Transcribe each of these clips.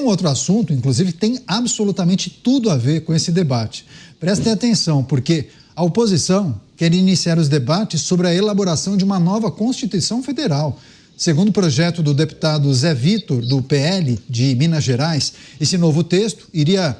um outro assunto, inclusive, que tem absolutamente tudo a ver com esse debate. Prestem atenção, porque a oposição quer iniciar os debates sobre a elaboração de uma nova Constituição Federal. Segundo o projeto do deputado Zé Vitor, do PL de Minas Gerais, esse novo texto iria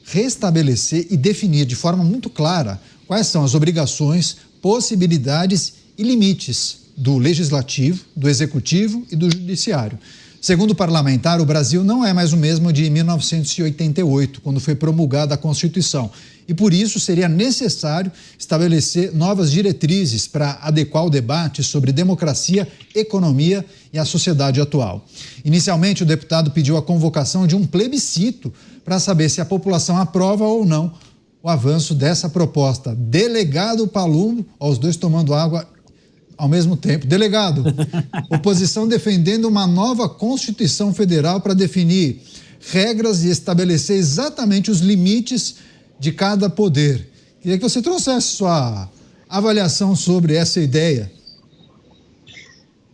restabelecer e definir de forma muito clara quais são as obrigações, possibilidades e limites do Legislativo, do Executivo e do Judiciário. Segundo o parlamentar, o Brasil não é mais o mesmo de 1988, quando foi promulgada a Constituição. E por isso seria necessário estabelecer novas diretrizes para adequar o debate sobre democracia, economia e a sociedade atual. Inicialmente, o deputado pediu a convocação de um plebiscito para saber se a população aprova ou não o avanço dessa proposta. Delegado Palumbo, os dois tomando água ao mesmo tempo. Delegado, oposição defendendo uma nova Constituição Federal para definir regras e estabelecer exatamente os limites de cada poder. Queria que você trouxesse sua avaliação sobre essa ideia.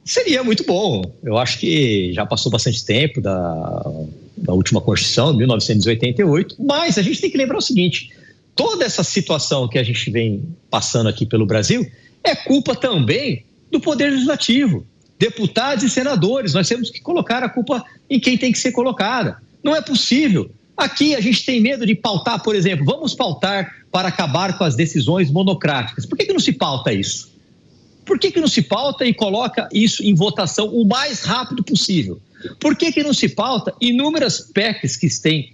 Seria muito bom. Eu acho que já passou bastante tempo da última Constituição, de 1988, mas a gente tem que lembrar o seguinte: toda essa situação que a gente vem passando aqui pelo Brasil é culpa também do Poder Legislativo, deputados e senadores. Nós temos que colocar a culpa em quem tem que ser colocada. Não é possível. Aqui a gente tem medo de pautar, por exemplo, vamos pautar para acabar com as decisões monocráticas. Por que não se pauta isso? Por que não se pauta e coloca isso em votação o mais rápido possível? Por que não se pauta inúmeras PECs que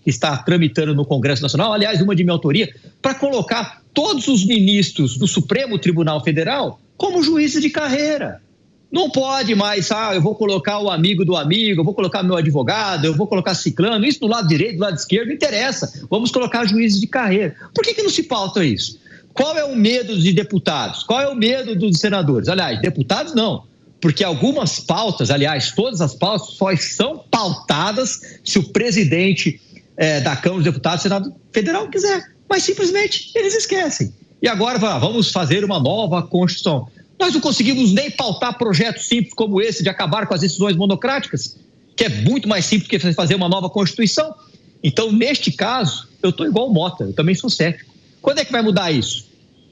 está tramitando no Congresso Nacional, aliás, uma de minha autoria, para colocar todos os ministros do Supremo Tribunal Federal como juízes de carreira? Não pode mais, eu vou colocar o amigo do amigo, eu vou colocar meu advogado, eu vou colocar ciclano, isso do lado direito, do lado esquerdo, não interessa. Vamos colocar juízes de carreira. Por que não se pauta isso? Qual é o medo de deputados? Qual é o medo dos senadores? Aliás, deputados não, porque algumas pautas, aliás, todas as pautas só são pautadas se o presidente da Câmara dos Deputados do Senado Federal quiser, mas simplesmente eles esquecem. E agora vamos fazer uma nova Constituição. Nós não conseguimos nem pautar projetos simples como esse de acabar com as decisões monocráticas, que é muito mais simples que fazer uma nova Constituição. Então, neste caso, eu estou igual o Mota, eu também sou cético. Quando é que vai mudar isso?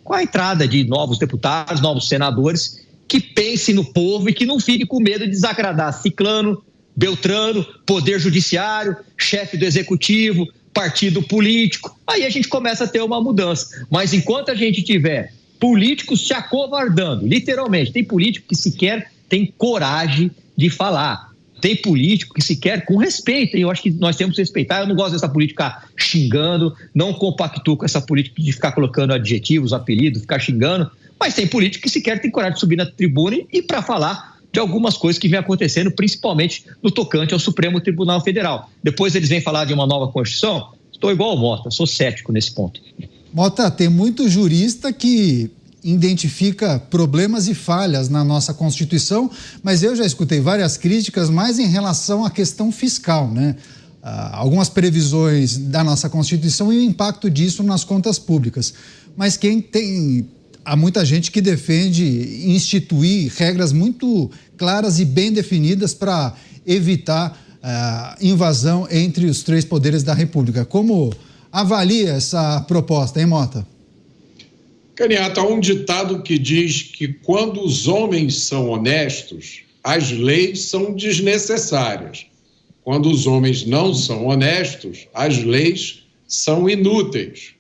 Com a entrada de novos deputados, novos senadores, que pensem no povo e que não fiquem com medo de desagradar ciclano, beltrano, poder judiciário, chefe do executivo, partido político. Aí a gente começa a ter uma mudança. Mas enquanto a gente tiver políticos se acovardando, literalmente, tem político que sequer tem coragem de falar. Tem político que sequer, com respeito, e eu acho que nós temos que respeitar. Eu não gosto dessa política xingando, não compactuo com essa política de ficar colocando adjetivos, apelidos, ficar xingando, mas tem político que sequer tem coragem de subir na tribuna e para falar de algumas coisas que vem acontecendo, principalmente no tocante ao Supremo Tribunal Federal. Depois eles vêm falar de uma nova Constituição. Estou igual ao Mota, sou cético nesse ponto. Mota, tem muito jurista que identifica problemas e falhas na nossa Constituição, mas eu já escutei várias críticas mais em relação à questão fiscal, né? Algumas previsões da nossa Constituição e o impacto disso nas contas públicas. Mas há muita gente que defende instituir regras muito claras e bem definidas para evitar invasão entre os três poderes da República. Como avalia essa proposta, hein, Mota? Candidato, há um ditado que diz que quando os homens são honestos, as leis são desnecessárias. Quando os homens não são honestos, as leis são inúteis.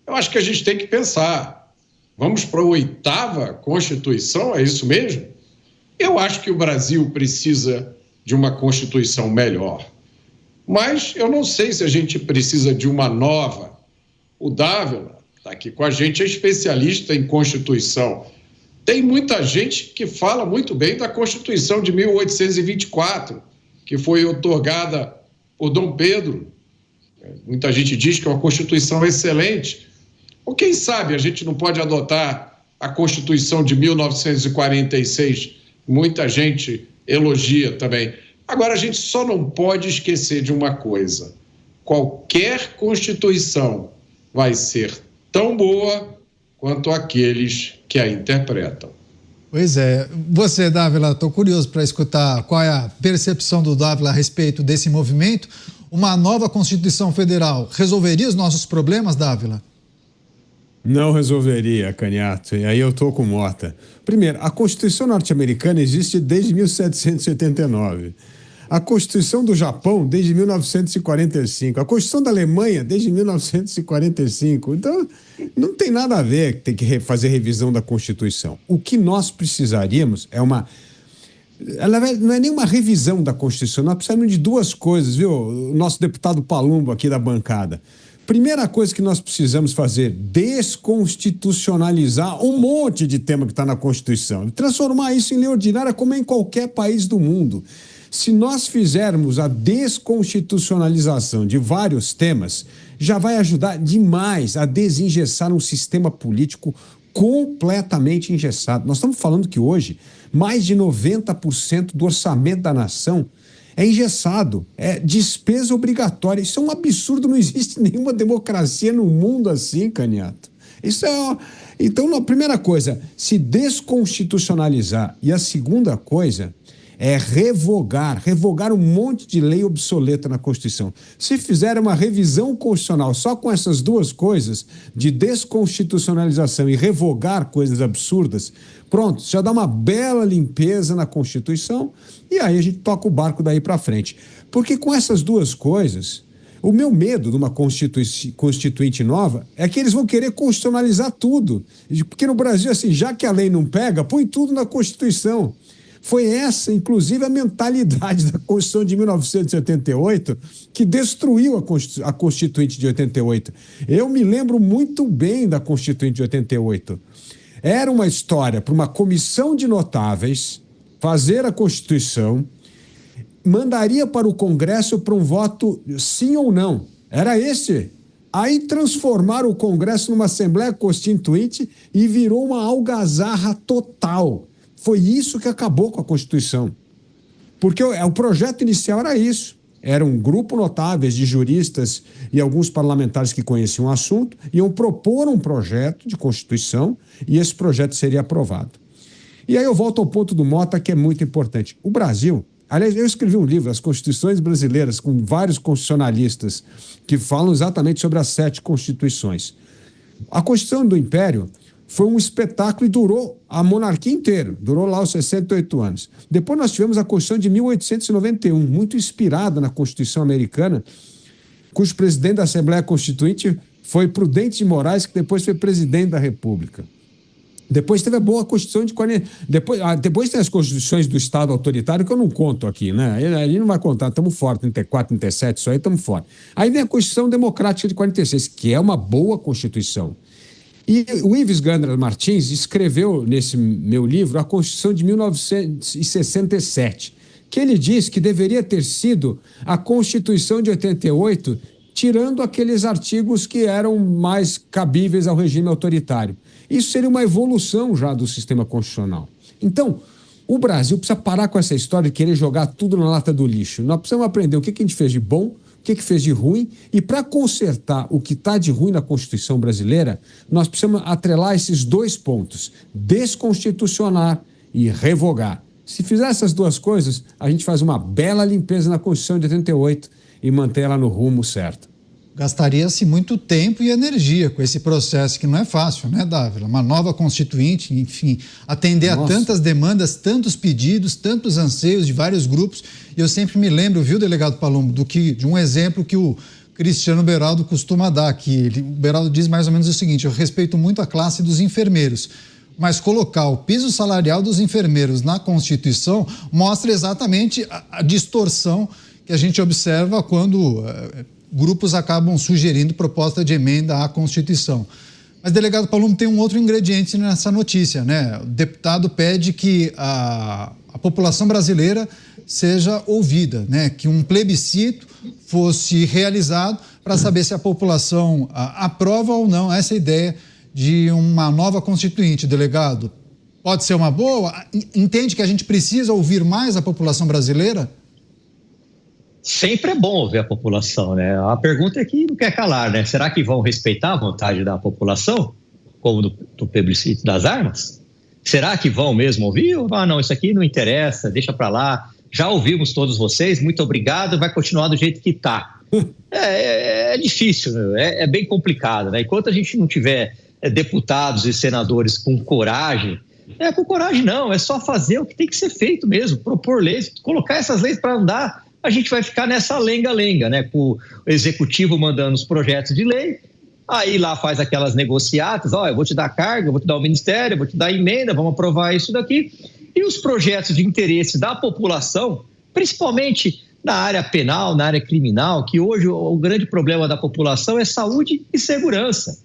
Eu acho que a gente tem que pensar, vamos para a 8ª Constituição, é isso mesmo? Eu acho que o Brasil precisa de uma Constituição melhor. Mas eu não sei se a gente precisa de uma nova. O Dávila está aqui com a gente, é especialista em Constituição. Tem muita gente que fala muito bem da Constituição de 1824, que foi outorgada por Dom Pedro. Muita gente diz que é uma Constituição excelente. Ou quem sabe a gente não pode adotar a Constituição de 1946, muita gente elogia também. Agora, a gente só não pode esquecer de uma coisa: qualquer Constituição vai ser tão boa quanto aqueles que a interpretam. Pois é. Você, Dávila, estou curioso para escutar qual é a percepção do Dávila a respeito desse movimento. uma nova Constituição Federal resolveria os nossos problemas, Dávila? Não resolveria, Canhato, e aí eu estou com Mota. Primeiro, a Constituição norte-americana existe desde 1789. A Constituição do Japão desde 1945. A Constituição da Alemanha desde 1945. Então, não tem nada a ver que tem que fazer revisão da Constituição. O que nós precisaríamos é uma... Não é nem uma revisão da Constituição, nós precisamos de duas coisas, viu? O nosso deputado Palumbo aqui da bancada. Primeira coisa que nós precisamos fazer, desconstitucionalizar um monte de tema que está na Constituição. Transformar isso em lei ordinária como é em qualquer país do mundo. Se nós fizermos a desconstitucionalização de vários temas, já vai ajudar demais a desengessar um sistema político completamente engessado. Nós estamos falando que hoje mais de 90% do orçamento da nação é engessado, é despesa obrigatória. Isso é um absurdo, não existe nenhuma democracia no mundo assim, Canhato. Isso é... Então, a primeira coisa, se desconstitucionalizar. E a segunda coisa é revogar um monte de lei obsoleta na Constituição. Se fizer uma revisão constitucional só com essas duas coisas, de desconstitucionalização e revogar coisas absurdas, pronto, já dá uma bela limpeza na Constituição e aí a gente toca o barco daí para frente. Porque com essas duas coisas, o meu medo de uma constituinte nova é que eles vão querer constitucionalizar tudo. Porque no Brasil, assim, já que a lei não pega, põe tudo na Constituição. Foi essa, inclusive, a mentalidade da Constituição de 1988 que destruiu a Constituinte de 88. Eu me lembro muito bem da Constituinte de 88. Era uma história para uma comissão de notáveis fazer a Constituição, mandaria para o Congresso para um voto sim ou não. Era esse. Aí transformaram o Congresso numa Assembleia Constituinte e virou uma algazarra total. Foi isso que acabou com a Constituição. Porque o projeto inicial era isso. Era um grupo notáveis de juristas e alguns parlamentares que conheciam o assunto, iam propor um projeto de Constituição e esse projeto seria aprovado. E aí eu volto ao ponto do Mota, que é muito importante. O Brasil, aliás, eu escrevi um livro, As Constituições Brasileiras, com vários constitucionalistas que falam exatamente sobre as 7 constituições. A Constituição do Império foi um espetáculo e durou a monarquia inteira, durou lá os 68 anos. Depois nós tivemos a Constituição de 1891, muito inspirada na Constituição americana, cujo presidente da Assembleia Constituinte foi Prudente de Moraes, que depois foi presidente da República. Depois teve a boa Constituição de 40... Depois tem as Constituições do Estado autoritário, que eu não conto aqui, né? Ele não vai contar, estamos fora, 34, 37, isso aí estamos fora. Aí vem a Constituição Democrática de 46, que é uma boa Constituição. E o Ives Gandra Martins escreveu nesse meu livro a Constituição de 1967, que ele diz que deveria ter sido a Constituição de 88, tirando aqueles artigos que eram mais cabíveis ao regime autoritário. Isso seria uma evolução já do sistema constitucional. Então, o Brasil precisa parar com essa história de querer jogar tudo na lata do lixo. Nós precisamos aprender o que a gente fez de bom, o que fez de ruim, e para consertar o que está de ruim na Constituição brasileira, nós precisamos atrelar esses 2 pontos, desconstitucionar e revogar. Se fizer essas 2 coisas, a gente faz uma bela limpeza na Constituição de 88 e mantém ela no rumo certo. Gastaria-se muito tempo e energia com esse processo, que não é fácil, né, Dávila? Uma nova constituinte, enfim, atender a tantas demandas, tantos pedidos, tantos anseios de vários grupos. E eu sempre me lembro, viu, delegado Palumbo, de um exemplo que o Cristiano Beraldo costuma dar aqui. O Beraldo diz mais ou menos o seguinte: eu respeito muito a classe dos enfermeiros, mas colocar o piso salarial dos enfermeiros na Constituição mostra exatamente a distorção que a gente observa quando grupos acabam sugerindo proposta de emenda à Constituição. Mas, delegado Palumbo, tem um outro ingrediente nessa notícia, né? O deputado pede que a população brasileira seja ouvida, né? Que um plebiscito fosse realizado para saber se a população aprova ou não essa ideia de uma nova Constituinte, delegado. Pode ser uma boa? Entende que a gente precisa ouvir mais a população brasileira? Sempre é bom ouvir a população, né? A pergunta é que não quer calar, né? Será que vão respeitar a vontade da população, como do plebiscito das armas? Será que vão mesmo ouvir? Ou, não, isso aqui não interessa, deixa para lá. Já ouvimos todos vocês, muito obrigado, vai continuar do jeito que está. É difícil, é bem complicado, né? Enquanto a gente não tiver deputados e senadores com coragem não, é só fazer o que tem que ser feito mesmo, propor leis, colocar essas leis para andar, a gente vai ficar nessa lenga-lenga, né? Com o executivo mandando os projetos de lei, aí lá faz aquelas negociatas, eu vou te dar carga, eu vou te dar o ministério, eu vou te dar emenda, vamos aprovar isso daqui, e os projetos de interesse da população, principalmente na área penal, na área criminal, que hoje o grande problema da população é saúde e segurança.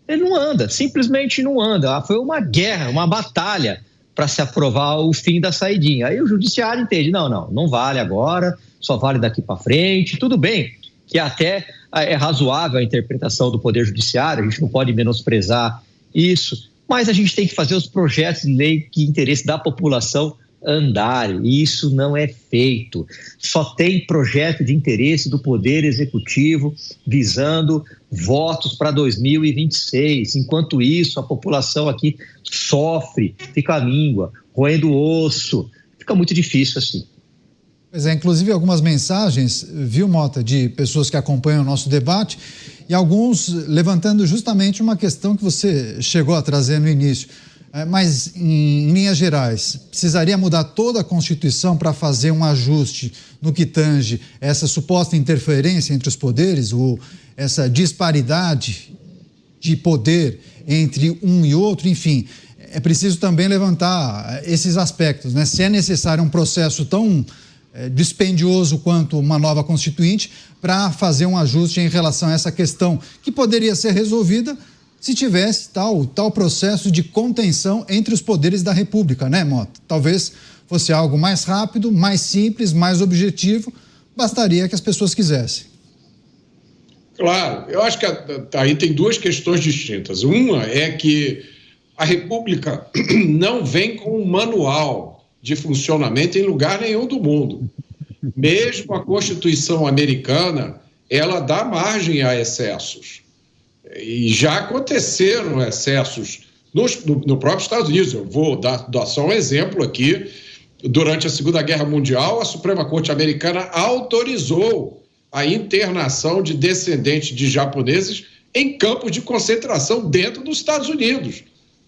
Ele não anda, simplesmente não anda. Foi uma guerra, uma batalha para se aprovar o fim da saidinha. Aí o judiciário entende, não vale agora, só vale daqui para frente. Tudo bem que até é razoável a interpretação do Poder Judiciário, a gente não pode menosprezar isso, mas a gente tem que fazer os projetos de lei que interesse da população andarem, e isso não é feito. Só tem projeto de interesse do Poder Executivo visando votos para 2026. Enquanto isso, a população aqui sofre, fica à míngua, roendo osso. Fica muito difícil assim. Pois é, inclusive algumas mensagens, viu, Mota, de pessoas que acompanham o nosso debate e alguns levantando justamente uma questão que você chegou a trazer no início. Mas, em linhas gerais, precisaria mudar toda a Constituição para fazer um ajuste no que tange essa suposta interferência entre os poderes, ou essa disparidade de poder entre um e outro, enfim. É preciso também levantar esses aspectos, né? Se é necessário um processo tão dispendioso quanto uma nova Constituinte para fazer um ajuste em relação a essa questão que poderia ser resolvida se tivesse tal processo de contenção entre os poderes da República, né, Mota? Talvez fosse algo mais rápido, mais simples, mais objetivo, bastaria que as pessoas quisessem. Claro, eu acho que aí tem duas questões distintas. Uma é que a República não vem com um manual de funcionamento em lugar nenhum do mundo. Mesmo a Constituição americana, ela dá margem a excessos. E já aconteceram excessos no próprio Estados Unidos. Eu vou dar só um exemplo aqui. Durante a Segunda Guerra Mundial, a Suprema Corte Americana autorizou a internação de descendentes de japoneses em campos de concentração dentro dos Estados Unidos.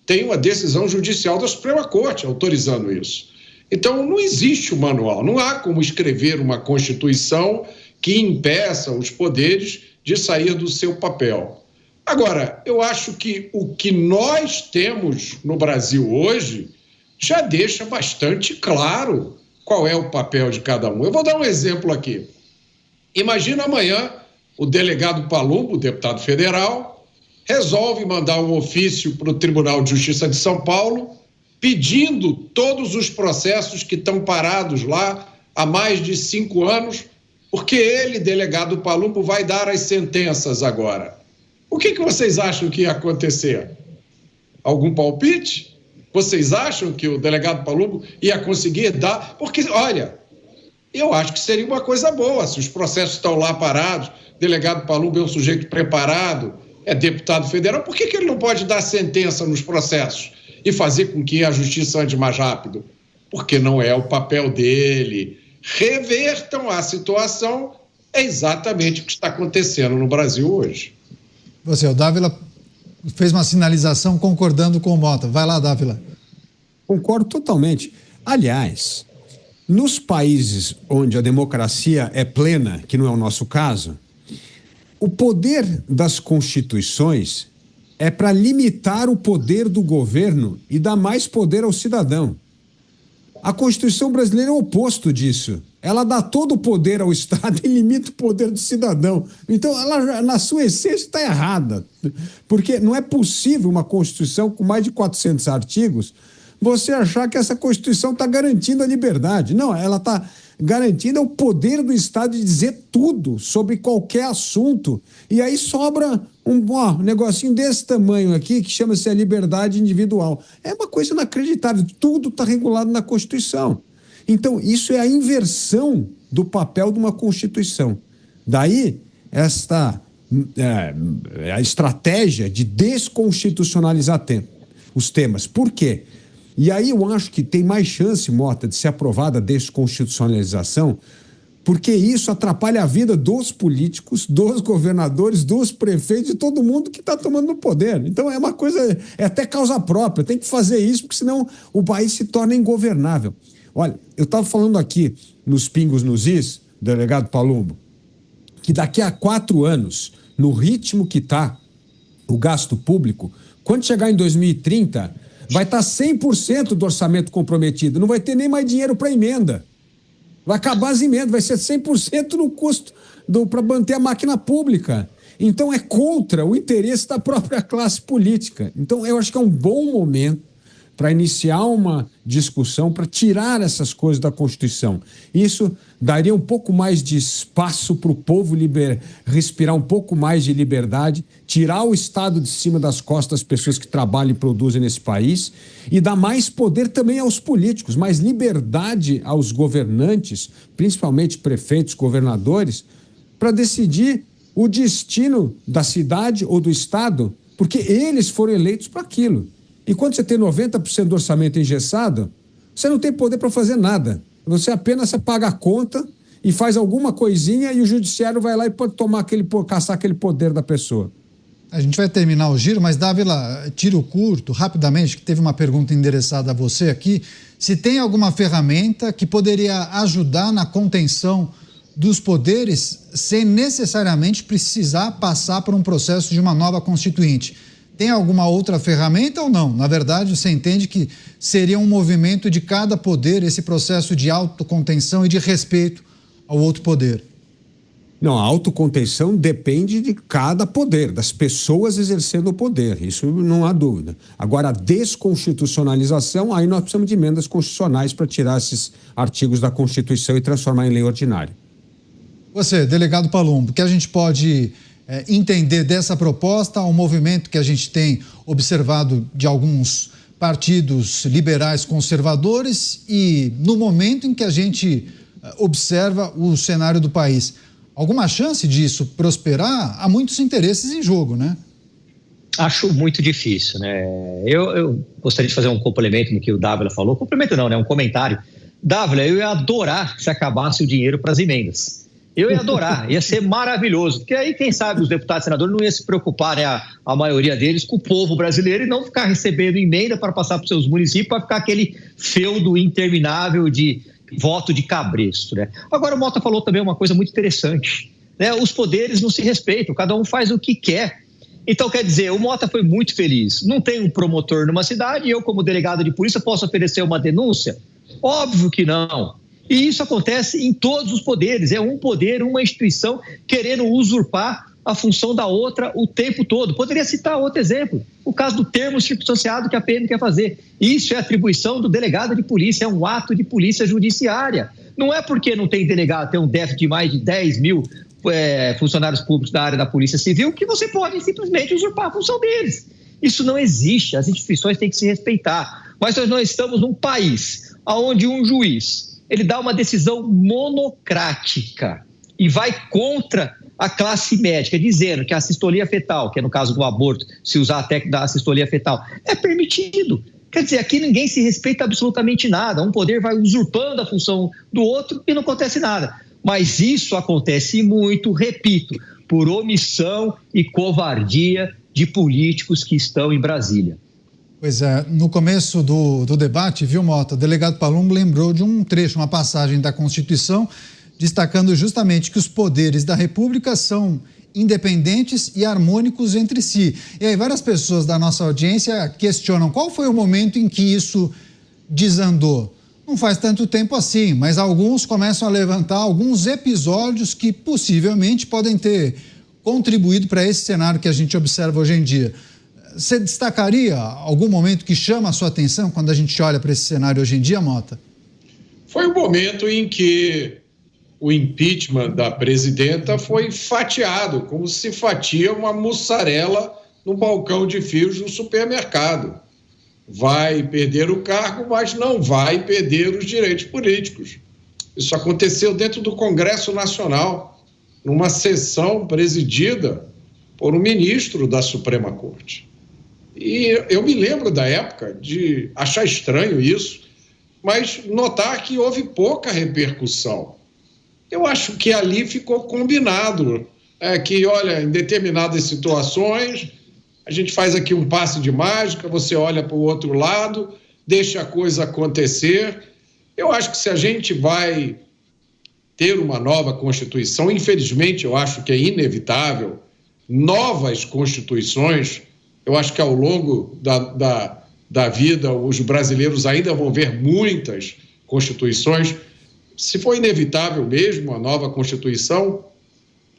Tem uma decisão judicial da Suprema Corte autorizando isso. Então, não existe um manual, não há como escrever uma Constituição que impeça os poderes de sair do seu papel. Agora, eu acho que o que nós temos no Brasil hoje já deixa bastante claro qual é o papel de cada um. Eu vou dar um exemplo aqui. Imagina amanhã o delegado Palumbo, deputado federal, resolve mandar um ofício para o Tribunal de Justiça de São Paulo pedindo todos os processos que estão parados lá há mais de 5 anos, porque ele, delegado Palumbo, vai dar as sentenças agora. O que vocês acham que ia acontecer? Algum palpite? Vocês acham que o delegado Palumbo ia conseguir dar? Porque, olha, eu acho que seria uma coisa boa se os processos estão lá parados, o delegado Palumbo é um sujeito preparado, é deputado federal, por que ele não pode dar sentença nos processos e fazer com que a justiça ande mais rápido? Porque não é o papel dele. Revertam a situação, é exatamente o que está acontecendo no Brasil hoje. O Dávila fez uma sinalização concordando com o Mota. Vai lá, Dávila. Concordo totalmente. Aliás, nos países onde a democracia é plena, que não é o nosso caso, o poder das constituições é para limitar o poder do governo e dar mais poder ao cidadão. A Constituição brasileira é o oposto disso. Ela dá todo o poder ao Estado e limita o poder do cidadão. Então, ela, na sua essência, está errada. Porque não é possível uma Constituição com mais de 400 artigos você achar que essa Constituição está garantindo a liberdade. Não, ela está garantindo o poder do Estado de dizer tudo sobre qualquer assunto. E aí sobra um negocinho desse tamanho aqui que chama-se a liberdade individual. É uma coisa inacreditável. Tudo está regulado na Constituição. Então, isso é a inversão do papel de uma Constituição. Daí, a estratégia de desconstitucionalizar os temas. Por quê? E aí eu acho que tem mais chance, Mota, de ser aprovada a desconstitucionalização, porque isso atrapalha a vida dos políticos, dos governadores, dos prefeitos e todo mundo que está tomando o poder. Então é uma coisa, é até causa própria, tem que fazer isso, porque senão o país se torna ingovernável. Olha, eu estava falando aqui nos Pingos nos Is, delegado Palumbo, que daqui a 4 anos, no ritmo que está o gasto público, quando chegar em 2030, vai estar 100% do orçamento comprometido, não vai ter nem mais dinheiro para emenda. Vai acabar as emendas, vai ser 100% no custo para manter a máquina pública. Então é contra o interesse da própria classe política. Então eu acho que é um bom momento para iniciar uma discussão, para tirar essas coisas da Constituição. Isso daria um pouco mais de espaço para o povo respirar um pouco mais de liberdade, tirar o Estado de cima das costas das pessoas que trabalham e produzem nesse país e dar mais poder também aos políticos, mais liberdade aos governantes, principalmente prefeitos, governadores, para decidir o destino da cidade ou do Estado, porque eles foram eleitos para aquilo. E quando você tem 90% do orçamento engessado, você não tem poder para fazer nada. Você apenas paga a conta e faz alguma coisinha e o judiciário vai lá e pode caçar aquele poder da pessoa. A gente vai terminar o giro, mas Dávila, tiro curto, rapidamente, que teve uma pergunta endereçada a você aqui. Se tem alguma ferramenta que poderia ajudar na contenção dos poderes sem necessariamente precisar passar por um processo de uma nova constituinte. Tem alguma outra ferramenta ou não? Na verdade, você entende que seria um movimento de cada poder, esse processo de autocontenção e de respeito ao outro poder? Não, a autocontenção depende de cada poder, das pessoas exercendo o poder, isso não há dúvida. Agora, a desconstitucionalização, aí nós precisamos de emendas constitucionais para tirar esses artigos da Constituição e transformar em lei ordinária. Você, delegado Palumbo, o que a gente pode entender dessa proposta, ao movimento que a gente tem observado de alguns partidos liberais conservadores e no momento em que a gente observa o cenário do país? Alguma chance disso prosperar? Há muitos interesses em jogo, né? Acho muito difícil, né? Eu gostaria de fazer um complemento no que o Dávila falou. Complemento não, né? Um comentário. Dávila, eu ia adorar se acabasse o dinheiro para as emendas. Eu ia adorar, ia ser maravilhoso, porque aí, quem sabe, os deputados e senadores não iam se preocupar, né, a maioria deles, com o povo brasileiro e não ficar recebendo emenda para passar para os seus municípios, para ficar aquele feudo interminável de voto de cabresto, né? Agora, o Mota falou também uma coisa muito interessante, né? Os poderes não se respeitam, cada um faz o que quer. Então, quer dizer, o Mota foi muito feliz. Não tem um promotor numa cidade e eu, como delegado de polícia, posso oferecer uma denúncia? Óbvio que não. E isso acontece em todos os poderes. É um poder, uma instituição querendo usurpar a função da outra o tempo todo. Poderia citar outro exemplo, o caso do termo circunstanciado que a PM quer fazer. Isso é atribuição do delegado de polícia, é um ato de polícia judiciária. Não é porque não tem delegado, tem um déficit de mais de 10 mil funcionários públicos da área da Polícia Civil que você pode simplesmente usurpar a função deles. Isso não existe, as instituições têm que se respeitar. Mas nós não estamos num país onde um juiz ele dá uma decisão monocrática e vai contra a classe médica, dizendo que a assistolia fetal, que é no caso do aborto, se usar a técnica da assistolia fetal, é permitido. Quer dizer, aqui ninguém se respeita absolutamente nada. Um poder vai usurpando a função do outro e não acontece nada. Mas isso acontece muito, repito, por omissão e covardia de políticos que estão em Brasília. Pois é, no começo do debate, viu, Mota, o delegado Palumbo lembrou de um trecho, uma passagem da Constituição, destacando justamente que os poderes da República são independentes e harmônicos entre si. E aí várias pessoas da nossa audiência questionam qual foi o momento em que isso desandou. Não faz tanto tempo assim, mas alguns começam a levantar alguns episódios que possivelmente podem ter contribuído para esse cenário que a gente observa hoje em dia. Você destacaria algum momento que chama a sua atenção quando a gente olha para esse cenário hoje em dia, Mota? Foi o momento em que o impeachment da presidenta foi fatiado, como se fatia uma mussarela no balcão de frios no supermercado. Vai perder o cargo, mas não vai perder os direitos políticos. Isso aconteceu dentro do Congresso Nacional, numa sessão presidida por um ministro da Suprema Corte. E eu me lembro da época de achar estranho isso, mas notar que houve pouca repercussão. Eu acho que ali ficou combinado que, olha, em determinadas situações, a gente faz aqui um passe de mágica, você olha para o outro lado, deixa a coisa acontecer. Eu acho que se a gente vai ter uma nova Constituição, infelizmente eu acho que é inevitável, novas constituições, eu acho que ao longo da vida os brasileiros ainda vão ver muitas constituições. Se for inevitável mesmo a nova Constituição,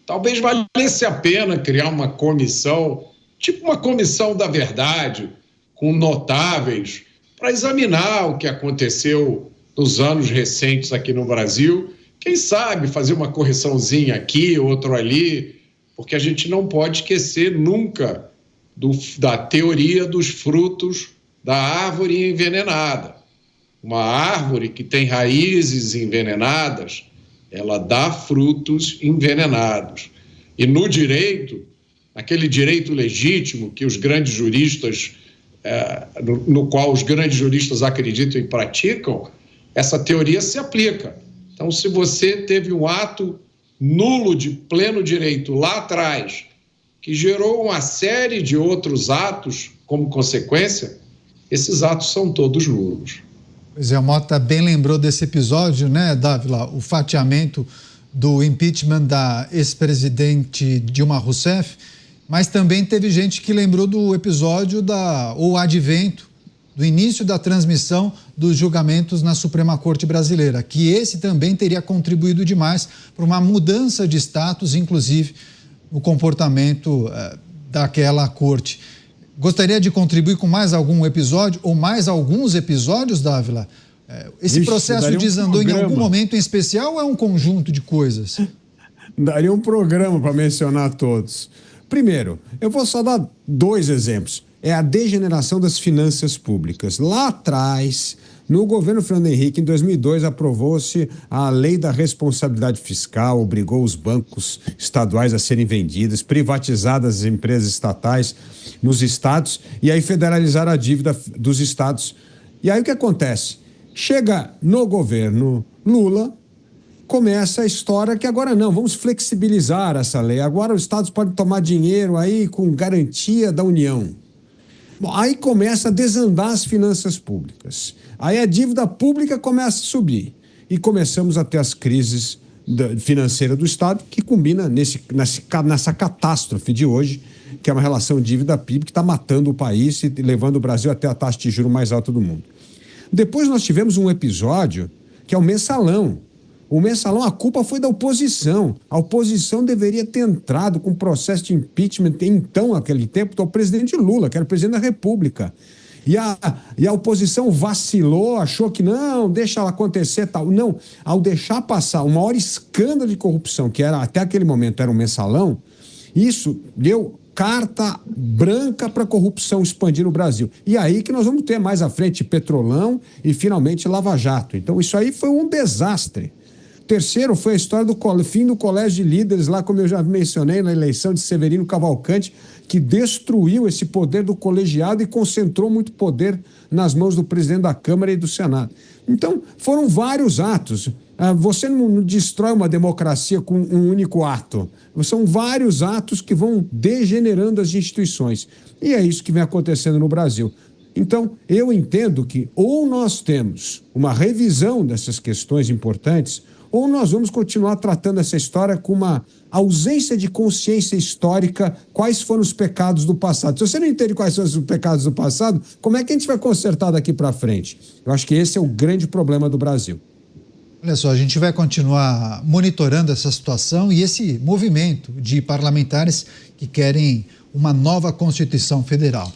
talvez valesse a pena criar uma comissão, tipo uma comissão da verdade, com notáveis, para examinar o que aconteceu nos anos recentes aqui no Brasil. Quem sabe fazer uma correçãozinha aqui, outra ali, porque a gente não pode esquecer nunca da teoria dos frutos da árvore envenenada. Uma árvore que tem raízes envenenadas, ela dá frutos envenenados. E no direito, aquele direito legítimo que os grandes juristas, no qual os grandes juristas acreditam e praticam, essa teoria se aplica. Então, se você teve um ato nulo de pleno direito lá atrás, que gerou uma série de outros atos como consequência, esses atos são todos nulos. Pois é, o Mota bem lembrou desse episódio, né, Dávila? O fatiamento do impeachment da ex-presidente Dilma Rousseff, mas também teve gente que lembrou do episódio ou advento do início da transmissão dos julgamentos na Suprema Corte Brasileira, que esse também teria contribuído demais para uma mudança de status, inclusive no comportamento daquela corte. Gostaria de contribuir com mais algum episódio ou mais alguns episódios, Dávila? Esse processo desandou em algum momento em especial ou é um conjunto de coisas? Daria um programa para mencionar todos. Primeiro, eu vou só dar 2 exemplos. É a degeneração das finanças públicas. Lá atrás, no governo Fernando Henrique, em 2002, aprovou-se a Lei da Responsabilidade Fiscal, obrigou os bancos estaduais a serem vendidos, privatizadas as empresas estatais nos estados e aí federalizaram a dívida dos estados. E aí o que acontece? Chega no governo Lula, começa a história que agora não, vamos flexibilizar essa lei. Agora os estados podem tomar dinheiro aí com garantia da União. Bom, aí começa a desandar as finanças públicas. Aí a dívida pública começa a subir. E começamos a ter as crises financeiras do Estado, que combina nessa catástrofe de hoje, que é uma relação dívida-PIB que está matando o país e levando o Brasil até a taxa de juros mais alta do mundo. Depois nós tivemos um episódio que é o mensalão. O mensalão, a culpa foi da oposição. A oposição deveria ter entrado com processo de impeachment, então, naquele tempo, do presidente Lula, que era o presidente da República. E a oposição vacilou, achou que não, deixa ela acontecer tal. Não, ao deixar passar o maior escândalo de corrupção, que era até aquele momento era o mensalão, isso deu carta branca para a corrupção expandir no Brasil. E aí que nós vamos ter mais à frente Petrolão e finalmente Lava Jato. Então isso aí foi um desastre. Terceiro foi a história do fim do colégio de líderes, lá como eu já mencionei na eleição de Severino Cavalcante, que destruiu esse poder do colegiado e concentrou muito poder nas mãos do presidente da Câmara e do Senado. Então, foram vários atos. Você não destrói uma democracia com um único ato. São vários atos que vão degenerando as instituições. E é isso que vem acontecendo no Brasil. Então, eu entendo que ou nós temos uma revisão dessas questões importantes, ou nós vamos continuar tratando essa história com uma ausência de consciência histórica, quais foram os pecados do passado. Se você não entende quais são os pecados do passado, como é que a gente vai consertar daqui para frente? Eu acho que esse é o grande problema do Brasil. Olha só, a gente vai continuar monitorando essa situação e esse movimento de parlamentares que querem uma nova Constituição Federal.